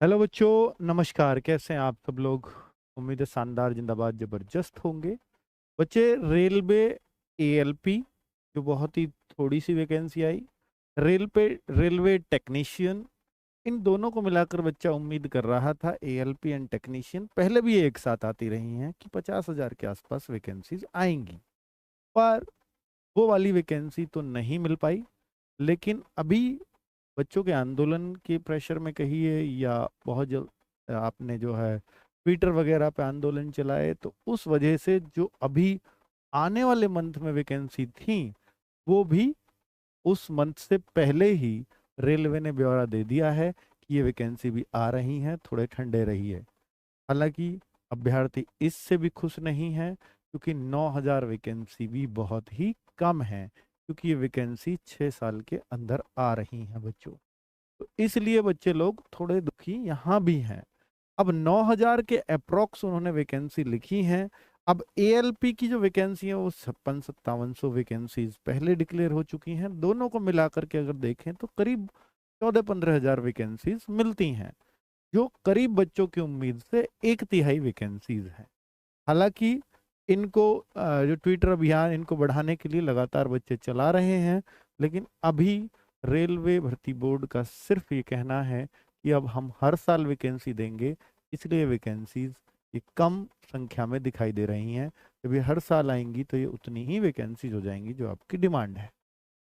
Hello बच्चों, नमस्कार। कैसे हैं आप सब लोग? उम्मीद है शानदार, जिंदाबाद, जबरदस्त होंगे। बच्चे, रेलवे एएलपी जो बहुत ही थोड़ी सी वैकेंसी आई, रेलवे टेक्नीशियन, इन दोनों को मिलाकर बच्चा उम्मीद कर रहा था एएलपी एंड टेक्नीशियन पहले भी ये एक साथ आती रही हैं कि 50,000 के आसपास वैकेंसीज आएंगी। पर वो वाली वैकेंसी तो नहीं मिल पाई। लेकिन अभी बच्चों के आंदोलन के प्रेशर में कहिए या बहुत जल्द आपने जो है ट्विटर वगैरह पे आंदोलन चलाए, तो उस वजह से जो अभी आने वाले मंथ में वैकेंसी थी, वो भी उस मंथ से पहले ही रेलवे ने ब्यौरा दे दिया है कि ये वैकेंसी भी आ रही हैं, थोड़े ठंडे रहिए। हालांकि अभ्यर्थी इससे भी खुश नहीं है, क्योंकि 9,000 वैकेंसी भी बहुत ही कम है, क्योंकि ये वैकेंसी 6 साल के अंदर आ रही हैं बच्चों। तो इसलिए बच्चे लोग थोड़े दुखी यहाँ भी हैं। अब 9,000 के अप्रोक्स उन्होंने वैकेंसी लिखी हैं। अब एएलपी की जो वैकेंसी है वो 56-5700 वैकेंसीज पहले डिक्लेयर हो चुकी हैं। दोनों को मिलाकर के अगर देखें तो करीब 14-15 हजार वैकेंसीज मिलती हैं, जो करीब बच्चों की उम्मीद से 1/3 वैकेंसीज हैं। हालांकि इनको जो ट्विटर अभियान इनको बढ़ाने के लिए लगातार बच्चे चला रहे हैं, लेकिन अभी रेलवे भर्ती बोर्ड का सिर्फ ये कहना है कि अब हम हर साल वैकेंसी देंगे, इसलिए वैकेंसीज ये कम संख्या में दिखाई दे रही हैं। जब ये हर साल आएंगी तो ये उतनी ही वैकेंसीज हो जाएंगी जो आपकी डिमांड है।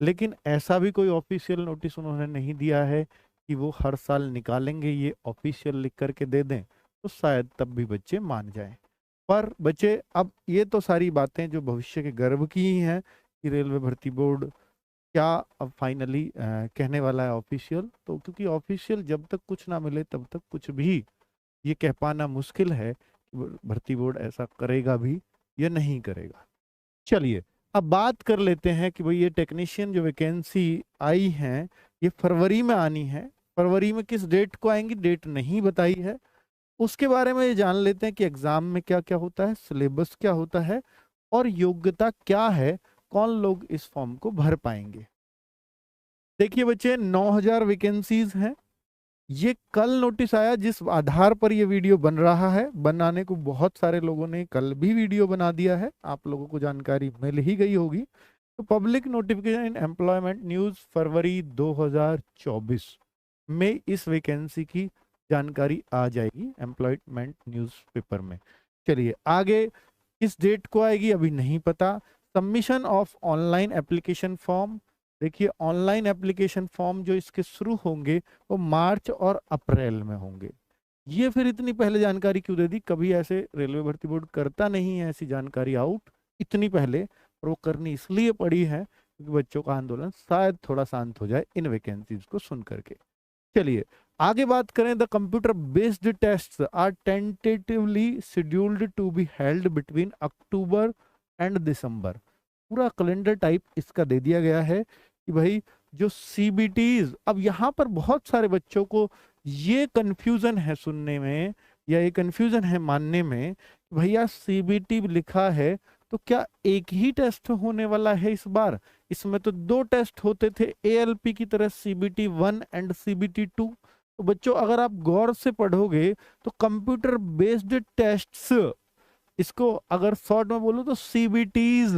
लेकिन ऐसा भी कोई ऑफिशियल नोटिस उन्होंने नहीं दिया है कि वो हर साल निकालेंगे, ये ऑफिशियल लिख करके दे दें तो शायद तब भी बच्चे मान जाएं। पर बच्चे, अब ये तो सारी बातें जो भविष्य के गर्व की ही हैं कि रेलवे भर्ती बोर्ड क्या अब फाइनली कहने वाला है ऑफिशियल। तो क्योंकि ऑफिशियल जब तक कुछ ना मिले तब तक कुछ भी ये कह पाना मुश्किल है कि भर्ती बोर्ड ऐसा करेगा भी या नहीं करेगा। चलिए, अब बात कर लेते हैं कि भाई ये टेक्नीशियन जो वैकेंसी आई हैं, ये फरवरी में आनी है। फरवरी में किस डेट को आएंगी, डेट नहीं बताई है। उसके बारे में ये जान लेते हैं कि एग्जाम में क्या क्या होता है, सिलेबस क्या होता है और योग्यता क्या है, कौन लोग इस फॉर्म को भर पाएंगे। देखिए बच्चे, 9,000 वैकेंसीज हैं। ये कल नोटिस आया, जिस आधार पर ये वीडियो बन रहा है। बनाने को बहुत सारे लोगों ने कल भी वीडियो बना दिया है, आप लोगों को जानकारी मिल ही गई होगी। तो पब्लिक नोटिफिकेशन एम्प्लॉयमेंट न्यूज फरवरी 2024 में इस वैकेंसी की जानकारी आ जाएगी एम्प्लॉयमेंट न्यूज़पेपर में। चलिए आगे, किस डेट को आएगी अभी नहीं पता। Submission of online application form. देखिए, ऑनलाइन एप्लीकेशन फॉर्म जो इसके शुरू होंगे वो मार्च और अप्रैल में होंगे। ये फिर इतनी पहले जानकारी क्यों दे दी? कभी ऐसे रेलवे भर्ती बोर्ड करता नहीं है ऐसी जानकारी आउट इतनी पहले, और वो करनी इसलिए पड़ी है क्योंकि बच्चों का आंदोलन शायद थोड़ा शांत हो जाए इन वैकेंसीज को सुन करके। चलिए आगे बात करें। The computer based test are tentatively scheduled to be held between October and December. पूरा कैलेंडर टाइप इसका दे दिया गया है कि भाई जो सीबीटीज, अब यहाँ पर बहुत सारे बच्चों को ये कंफ्यूजन है सुनने में, या ये कंफ्यूजन है मानने में कि भैया सीबीटी लिखा है तो क्या एक ही टेस्ट होने वाला है इस बार? इसमें तो दो टेस्ट होते थे एएलपी की तरह, सीबीटी 1 एंड सीबीटी 2। तो बच्चों, अगर आप गौर से पढ़ोगे तो कंप्यूटर बेस्ड टेस्ट्स, इसको अगर शॉर्ट में बोलो तो सीबीटीज,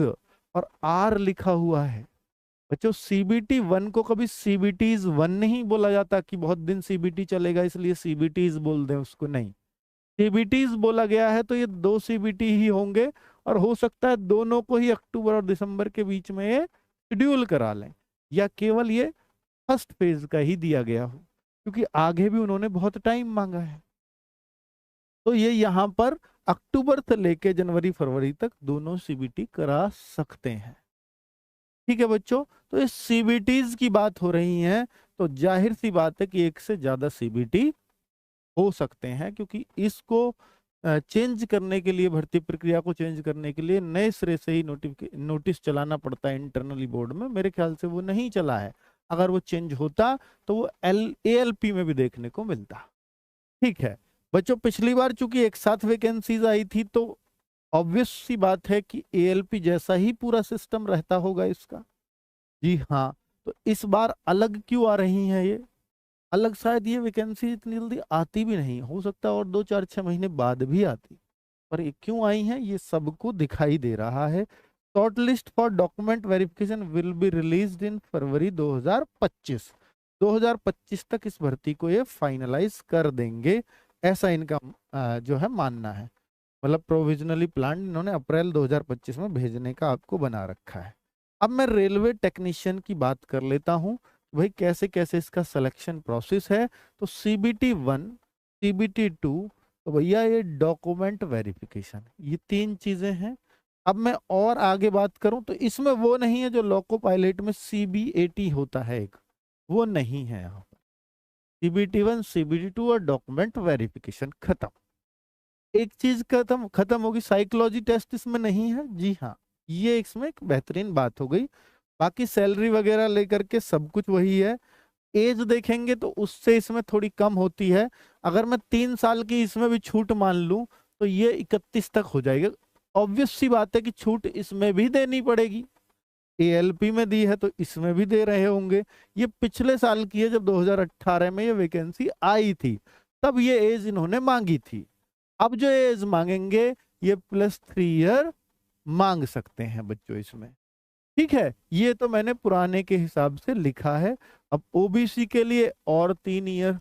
और आर लिखा हुआ है। बच्चों, सीबीटी 1 को कभी सीबीटीज 1 नहीं बोला जाता कि बहुत दिन सीबीटी चलेगा इसलिए सीबीटीज बोल दें उसको, नहीं। सीबीटीज बोला गया है तो ये दो सीबीटी ही होंगे, और हो सकता है दोनों को ही अक्टूबर और दिसंबर के बीच में ये शेड्यूल करा लें, या केवल ये फर्स्ट फेज का ही दिया गया हो, क्योंकि आगे भी उन्होंने बहुत टाइम मांगा है। तो ये यहाँ पर अक्टूबर से लेके जनवरी फरवरी तक दोनों सीबीटी करा सकते हैं। ठीक है बच्चों, तो इस सीबीटीज की बात हो रही है, तो जाहिर सी बात है कि एक से ज्यादा सीबीटी हो सकते हैं, क्योंकि इसको चेंज करने के लिए, भर्ती प्रक्रिया को चेंज करने के लिए नए सिरे से ही नोटिस चलाना पड़ता है इंटरनली बोर्ड में। मेरे ख्याल से वो नहीं चला है। अगर वो चेंज होता तो वो एएलपी में भी देखने को मिलता। ठीक है बच्चों, पिछली बार चूंकि एक साथ वैकेंसीज आई थी, तो ऑब्वियस सी बात है कि एएलपी जैसा ही पूरा सिस्टम रहता होगा इसका। जी हाँ। तो इस बार अलग क्यों आ रही है ये? अलग शायद ये वैकेंसी इतनी जल्दी आती भी नहीं, हो सकता है और 2 4 6 महीने बाद भी आती, पर ये क्यों आई है ये सबको दिखाई दे रहा है। Short list for document verification will be released in February 2025। 2025 तक इस भर्ती को ये फाइनलाइज कर देंगे, ऐसा इनका जो है मानना है। मतलब प्रोविजनली प्लान इन्होंने अप्रैल 2025 में भेजने का आपको बना रखा है। अब मैं रेलवे टेक्नीशियन की बात कर लेता हूँ, भाई कैसे कैसे इसका सिलेक्शन प्रोसेस है। तो CBT 1, CBT 2, तो भैया ये डॉक्यूमेंट वेरिफिकेशन, ये 3 चीजें हैं। अब मैं और आगे बात करूं तो इसमें वो नहीं है जो लोको पायलट में CBAT होता है एक, वो नहीं है यहाँ पर। CBT 1, CBT 2 और डॉक्यूमेंट वेरिफिकेशन खत्म। एक चीज खत्म खत्म होगी, साइकोलॉजी टेस्ट इसमें नहीं है, जी हाँ, ये इसमें एक बेहतरीन बात हो गई। बाकी सैलरी वगैरह लेकर के सब कुछ वही है। एज देखेंगे तो उससे इसमें थोड़ी कम होती है। अगर मैं 3 साल की इसमें भी छूट मान लूं तो ये 31 तक हो जाएगा। ऑब्वियस सी बात है कि छूट इसमें भी देनी पड़ेगी, ALP में दी है तो इसमें भी दे रहे होंगे। ये पिछले साल की है, जब 2018 में ये वैकेंसी आई थी तब ये एज इन्होंने मांगी थी। अब जो एज मांगेंगे ये +3 ईयर मांग सकते हैं बच्चों इसमें, ठीक है। ये तो मैंने पुराने के हिसाब से लिखा है। अब OBC के लिए और 3 ईयर,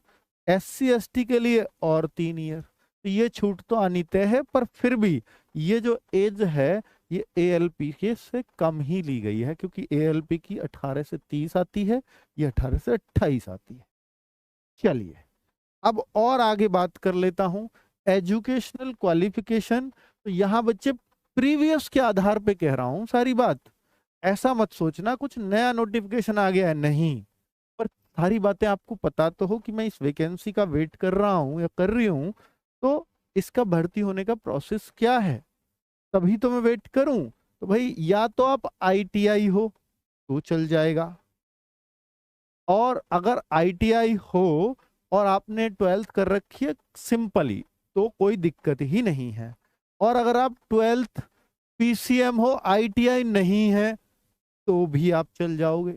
SC ST के लिए और 3 ईयर, तो ये छूट तो आनी तय है, पर फिर भी ये जो एज है ये ALP के से कम ही ली गई है, क्योंकि ALP की 18 से 30 आती है, ये 18 से 28 आती है। चलिए अब और आगे बात कर लेता हूं, एजुकेशनल क्वालिफिकेशन। तो यहाँ बच्चे प्रीवियस के आधार पे कह रहा हूं सारी बात, ऐसा मत सोचना कुछ नया नोटिफिकेशन आ गया है, नहीं। पर सारी बातें आपको पता तो हो कि मैं इस वैकेंसी का वेट कर रहा हूं या कर रही हूं, तो इसका भर्ती होने का प्रोसेस क्या है, तभी तो मैं वेट करूं। तो भाई या तो आप ITI हो तो चल जाएगा, और अगर ITI हो और आपने 12th कर रखी है सिंपली तो कोई दिक्कत ही नहीं है। और अगर आप 12th PCM हो, ITI नहीं है, तो भी आप चल जाओगे।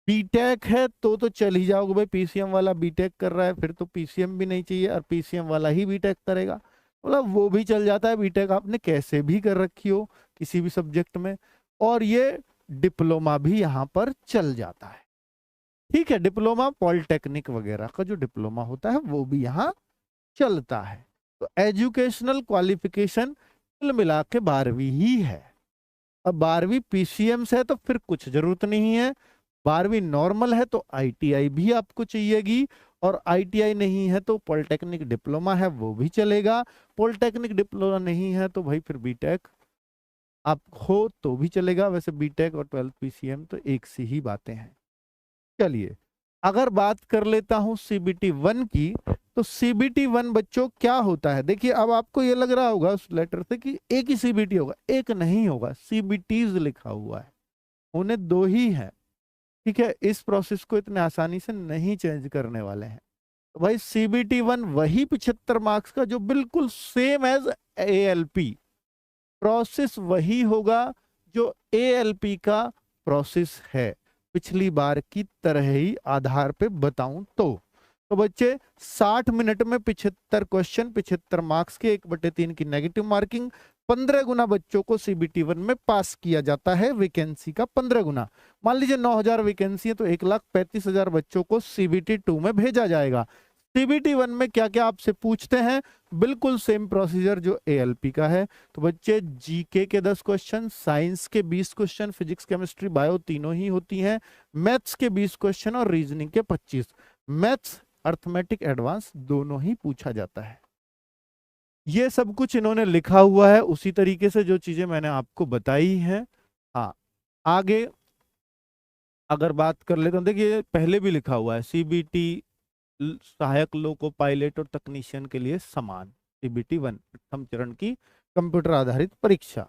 बीटेक है तो चल ही जाओगे भाई, PCM वाला बीटेक कर रहा है फिर तो PCM भी नहीं चाहिए, और PCM वाला ही बीटेक करेगा, मतलब वो भी चल जाता है। बीटेक आपने कैसे भी कर रखी हो किसी भी सब्जेक्ट में, और ये डिप्लोमा भी यहाँ पर चल जाता है, ठीक है। डिप्लोमा पॉलिटेक्निक वगैरह का जो डिप्लोमा होता है वो भी यहाँ चलता है। तो एजुकेशनल क्वालिफिकेशन कुल मिला के 12वीं ही है। अब 12वीं PCM से है तो फिर कुछ जरूरत नहीं है, 12वीं नॉर्मल है तो ITI भी आपको चाहिएगी, और ITI नहीं है तो पॉलिटेक्निक डिप्लोमा है वो भी चलेगा। पॉलिटेक्निक डिप्लोमा नहीं है तो भाई फिर बीटेक आप हो तो भी चलेगा। वैसे बीटेक और 12th PCM तो एक सी ही बातें हैं। चलिए अगर बात कर लेता हूं CBT 1 की, तो CBT 1 बच्चों क्या होता है, देखिए अब आपको ये लग रहा होगा उस लेटर से कि एक ही CBT होगा, एक नहीं होगा, CBTs लिखा हुआ है, उन्हें 2 ही है, ठीक है। इस प्रोसेस को इतने आसानी से नहीं चेंज करने वाले हैं। तो भाई CBT 1 वही 75 मार्क्स का जो बिल्कुल सेम एज ALP, प्रोसेस वही होगा जो ALP का प्रोसेस है, पिछली बार की तरह ही आधार पे बताऊं तो बच्चे 60 मिनट में 75 क्वेश्चन, 75 मार्क्स के, 1/3 की नेगेटिव मार्किंग, 15 गुना बच्चों को CBT 1 में पास किया जाता है, वैकेंसी का 15 गुना। मान लीजिए 9000 वैकेंसी है तो 1,35,000 बच्चों को CBT 2 में भेजा जाएगा। CBT 1 में क्या क्या आपसे पूछते हैं, बिल्कुल सेम प्रोसीजर जो ALP का है। तो बच्चे GK के 10 क्वेश्चन, साइंस के 20 क्वेश्चन, फिजिक्स केमिस्ट्री बायो तीनों ही होती हैं, मैथ्स के 20 क्वेश्चन और रीजनिंग के 25। मैथ्स अर्थमेटिक एडवांस दोनों ही पूछा जाता है। ये सब कुछ इन्होंने लिखा हुआ है उसी तरीके से जो चीजें मैंने आपको बताई हैं। हाँ आगे अगर बात कर लेते हैं, देखिए पहले भी लिखा हुआ है CBT सहायक लोको पायलट और तकनीशियन के लिए समान, CBT 1 प्रथम चरण की कंप्यूटर आधारित परीक्षा।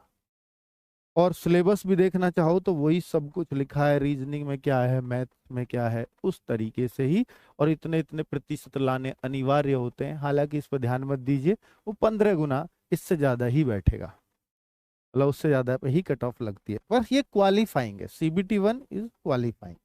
और सिलेबस भी देखना चाहो तो वही सब कुछ लिखा है, रीजनिंग में क्या है, मैथ में क्या है, उस तरीके से ही। और इतने इतने प्रतिशत लाने अनिवार्य होते हैं, हालांकि इस पर ध्यान मत दीजिए, वो 15 गुना इससे ज्यादा ही बैठेगा, मतलब उससे ज्यादा पे ही कट ऑफ लगती है, पर ये क्वालिफाइंग है, CBT 1 इज क्वालिफाइंग।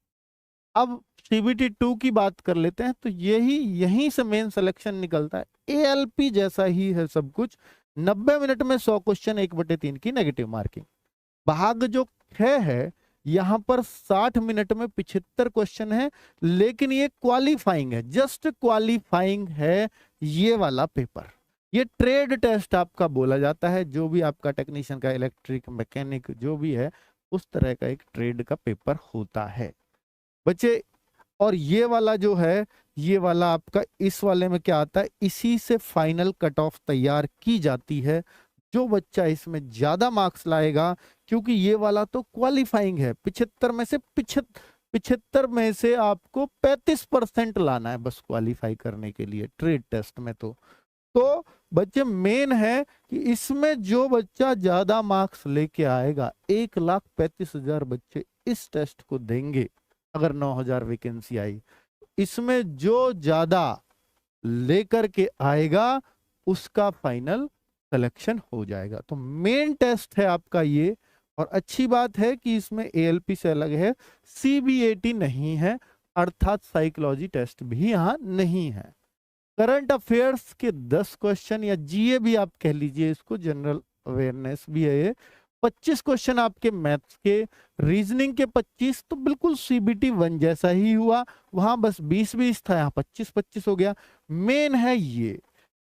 अब CBT 2 की बात कर लेते हैं, तो यहीं से मेन सिलेक्शन निकलता है। ALP जैसा ही है सब कुछ, 90 मिनट में 100 क्वेश्चन, 1/3 की नेगेटिव मार्किंग। भाग जो 6 है, यहां पर 60 मिनट में 75 क्वेश्चन है, लेकिन ये क्वालिफाइंग है, जस्ट क्वालिफाइंग है ये वाला पेपर। ये ट्रेड टेस्ट आपका बोला जाता है, जो भी आपका टेक्नीशियन का, इलेक्ट्रिक, मैकेनिक जो भी है, उस तरह का एक ट्रेड का पेपर होता है बच्चे। और ये वाला जो है, ये वाला आपका, इस वाले में क्या आता है, इसी से फाइनल कट ऑफ तैयार की जाती है। जो बच्चा इसमें ज्यादा मार्क्स लाएगा, क्योंकि ये वाला तो क्वालिफाइंग है, 75 में से आपको 35% लाना है बस क्वालिफाई करने के लिए ट्रेड टेस्ट में। तो बच्चे मेन है कि इसमें जो बच्चा ज्यादा मार्क्स लेके आएगा, 1,35,000 बच्चे इस टेस्ट को देंगे। अगर 9,000 वैकेंसी आई, इसमें जो ज्यादा लेकर के आएगा उसका फाइनल सिलेक्शन हो जाएगा। तो मेन टेस्ट है आपका ये। और अच्छी बात है कि इसमें ALP से अलग है, CBAT नहीं है, अर्थात साइकोलॉजी टेस्ट भी यहां नहीं है। करंट अफेयर्स के 10 क्वेश्चन, या GA भी आप कह लीजिए इसको, जनरल अवेयरनेस भी है ये। 25 क्वेश्चन आपके मैथ्स के, रीजनिंग के 25, तो बिल्कुल CBT 1 जैसा ही हुआ। वहां बस 20-20 था, यहाँ 25-25 हो गया। मेन है ये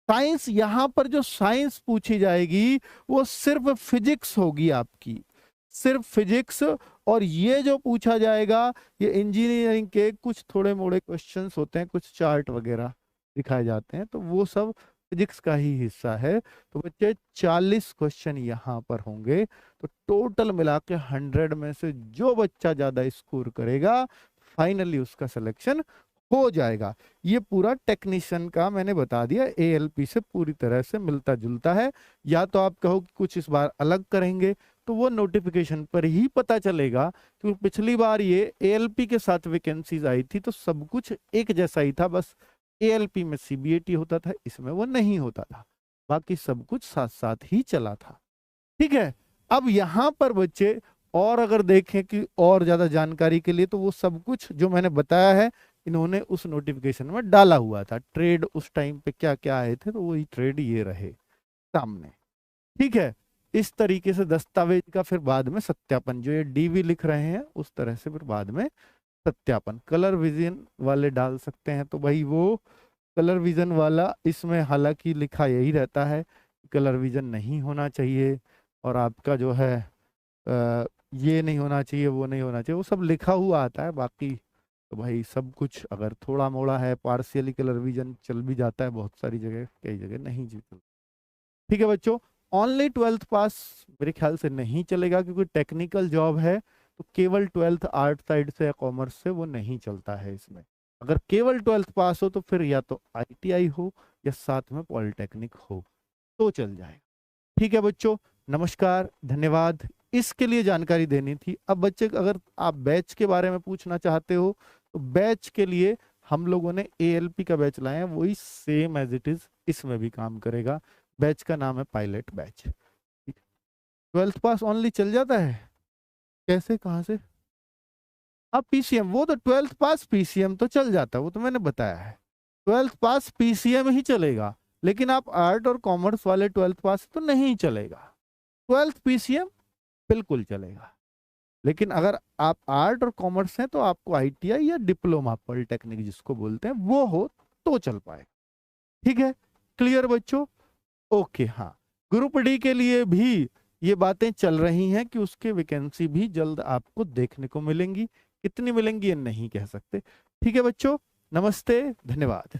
साइंस। यहां पर जो साइंस पूछी जाएगी वो सिर्फ फिजिक्स होगी आपकी, सिर्फ फिजिक्स। और ये जो पूछा जाएगा, ये इंजीनियरिंग के कुछ थोड़े मोड़े क्वेश्चंस होते हैं, कुछ चार्ट वगैरह दिखाए जाते हैं, तो वो सब फिजिक्स का ही हिस्सा है। तो बच्चे 40 क्वेश्चन यहाँ पर होंगे। तो टोटल मिला के 100 में से जो बच्चा ज्यादा स्कोर करेगा, फाइनली उसका सिलेक्शन हो जाएगा। ये पूरा टेक्नीशियन का मैंने बता दिया, ALP से पूरी तरह से मिलता जुलता है। या तो आप कहो कि कुछ इस बार अलग करेंगे, तो वो नोटिफिकेशन पर ही पता चलेगा। क्योंकि पिछली बार ये ALP के साथ वैकेंसीज आई थी, तो सब कुछ एक जैसा ही था, बस ALP में CBAT होता था, इसमें वो नहीं होता था, बाकी सब कुछ साथ साथ ही चला था। ठीक है। अब यहाँ पर बच्चे और अगर देखें कि और ज्यादा जानकारी के लिए, तो वो सब कुछ जो मैंने बताया है, इन्होंने उस नोटिफिकेशन में डाला हुआ था। ट्रेड उस टाइम पे क्या क्या आए थे, तो वही ट्रेड ये रहे सामने। ठीक है। इस तरीके से दस्तावेज का फिर बाद में सत्यापन, जो ये DV लिख रहे हैं उस तरह से फिर बाद में सत्यापन। कलर विजन वाले डाल सकते हैं, तो भाई वो कलर विजन वाला, इसमें हालांकि लिखा यही रहता है कलर विजन नहीं होना चाहिए, और आपका जो है ये नहीं होना चाहिए, वो नहीं होना चाहिए, वो सब लिखा हुआ आता है। बाकी तो भाई सब कुछ अगर थोड़ा मोड़ा है, पार्शियली कलर विजन चल भी जाता है बहुत सारी जगह, कई जगह नहीं चलता। ठीक है बच्चों। ओनली 12th पास मेरे ख्याल से नहीं चलेगा, क्योंकि टेक्निकल जॉब है, तो केवल 12th आर्ट साइड से या कॉमर्स से वो नहीं चलता है इसमें। अगर केवल 12th पास हो, तो फिर या तो ITI हो या साथ में पॉलिटेक्निक हो, तो चल जाएगा। ठीक है बच्चों, नमस्कार, धन्यवाद। इसके लिए जानकारी देनी थी। अब बच्चे, अगर आप बैच के बारे में पूछना चाहते हो, तो बैच के लिए हम लोगों ने ALP का बैच लाए हैं, वही सेम एज इट इज इसमें भी काम करेगा। बैच का नाम है पायलट बैच। 12th पास ओनली चल जाता है, कैसे, कहाँ से? अब PCM, वो तो 12th पास PCM तो चल जाता है, वो तो मैंने बताया है। 12th पास PCM ही चलेगा, लेकिन आप आर्ट और कॉमर्स वाले 12th पास तो नहीं चलेगा। 12th PCM बिल्कुल चलेगा, लेकिन अगर आप आर्ट और कॉमर्स हैं, तो आपको ITI या डिप्लोमा पॉलिटेक्निक जिसको बोलते हैं वो हो, तो चल पाएगा। ठीक है, क्लियर बच्चों? ओके। हाँ, ग्रुप D के लिए भी ये बातें चल रही हैं कि उसके वैकेंसी भी जल्द आपको देखने को मिलेंगी। कितनी मिलेंगी ये नहीं कह सकते। ठीक है बच्चों, नमस्ते, धन्यवाद।